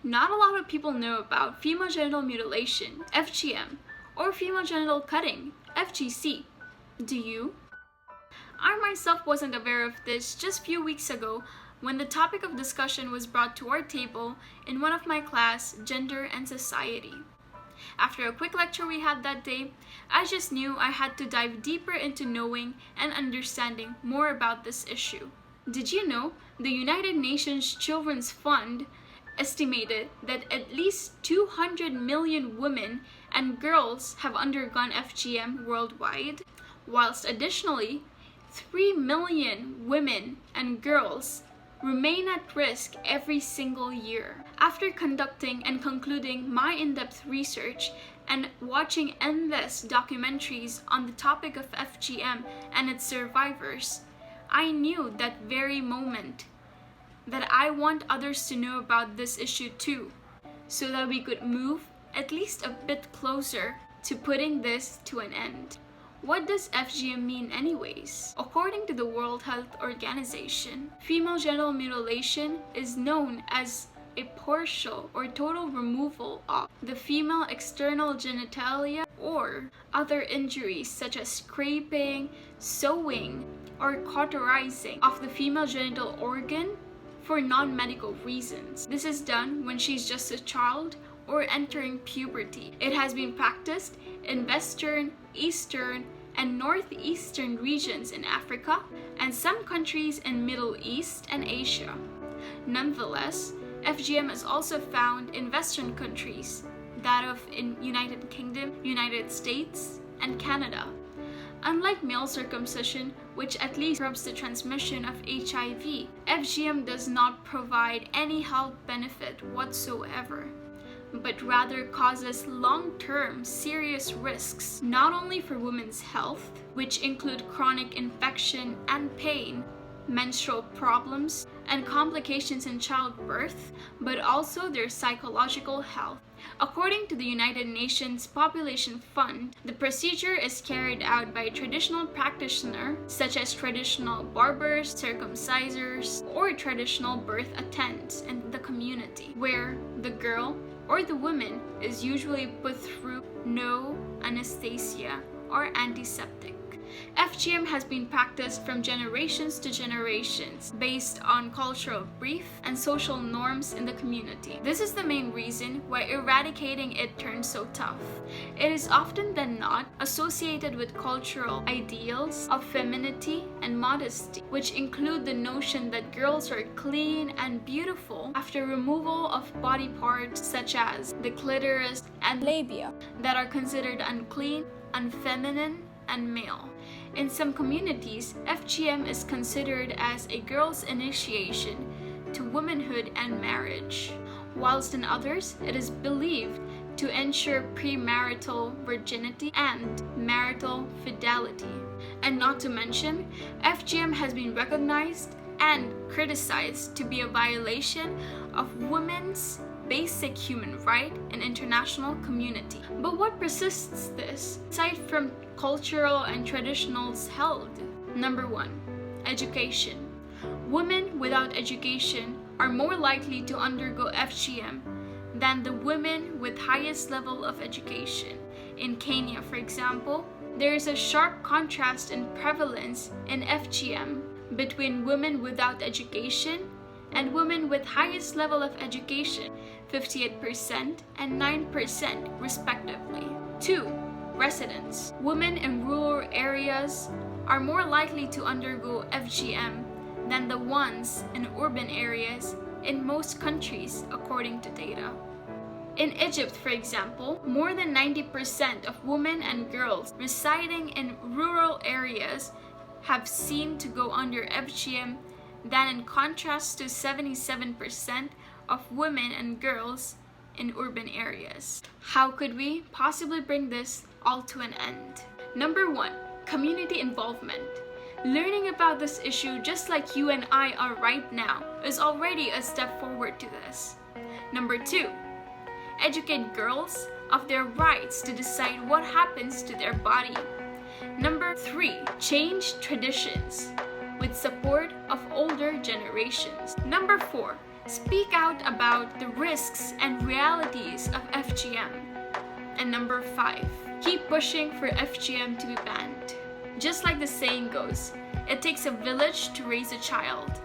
Not a lot of people know about female genital mutilation, FGM, or female genital cutting, FGC. Do you? I myself wasn't aware of this just a few weeks ago when the topic of discussion was brought to our table in one of my class, Gender and Society. After a quick lecture we had that day, I just knew I had to dive deeper into knowing and understanding more about this issue. Did you know the United Nations Children's Fund estimated that at least 200 million women and girls have undergone FGM worldwide, whilst additionally 3 million women and girls remain at risk every single year. After conducting and concluding my in-depth research and watching endless documentaries on the topic of FGM and its survivors, I knew that very moment that I want others to know about this issue too, so that we could move at least a bit closer to putting this to an end. What does FGM mean anyways? According to the World Health Organization, female genital mutilation is known as a partial or total removal of the female external genitalia or other injuries such as scraping, sewing, or cauterizing of the female genital organ for non-medical reasons. This is done when she's just a child or entering puberty. It has been practiced in Western, Eastern, and Northeastern regions in Africa and some countries in Middle East and Asia. Nonetheless, FGM is also found in Western countries, that of in United Kingdom, United States, and Canada. Unlike male circumcision, which at least stops the transmission of HIV, FGM does not provide any health benefit whatsoever, but rather causes long-term serious risks, not only for women's health, which include chronic infection and pain, menstrual problems, and complications in childbirth, but also their psychological health. According to the United Nations Population Fund, the procedure is carried out by a traditional practitioner, such as traditional barbers, circumcisers, or traditional birth attendants in the community, where the girl or the woman is usually put through no anesthesia or antiseptic. FGM has been practiced from generations to generations based on cultural belief and social norms in the community. This is the main reason why eradicating it turns so tough. It is often than not associated with cultural ideals of femininity and modesty, which include the notion that girls are clean and beautiful after removal of body parts such as the clitoris and labia that are considered unclean, unfeminine, and male. In some communities, FGM is considered as a girl's initiation to womanhood and marriage, whilst in others, it is believed to ensure premarital virginity and marital fidelity. And not to mention, FGM has been recognized and criticized to be a violation of women's basic human right in international community. But what persists this, aside from cultural and traditionals held? Number 1, education. Women without education are more likely to undergo FGM than the women with highest level of education. In Kenya, for example, there is a sharp contrast in prevalence in FGM between women without education and women with highest level of education, 58% and 9% respectively. 2, residents. Women in rural areas are more likely to undergo FGM than the ones in urban areas in most countries, according to data. In Egypt, for example, more than 90% of women and girls residing in rural areas have seemed to go under FGM, than in contrast to 77% of women and girls in urban areas. How could we possibly bring this all to an end? Number 1, community involvement. Learning about this issue just like you and I are right now is already a step forward to this. Number 2, educate girls of their rights to decide what happens to their body. Number 3, change traditions with support of older generations. Number 4, Speak out about the risks and realities of FGM. And number 5, keep pushing for FGM to be banned. Just like the saying goes, it takes a village to raise a child.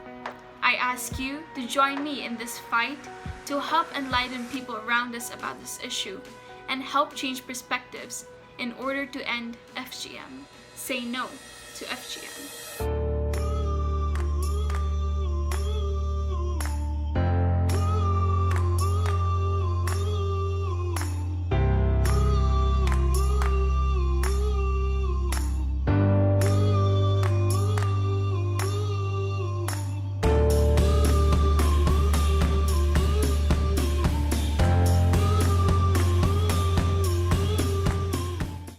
I ask you to join me in this fight to help enlighten people around us about this issue and help change perspectives in order to end FGM. Say no to FGM.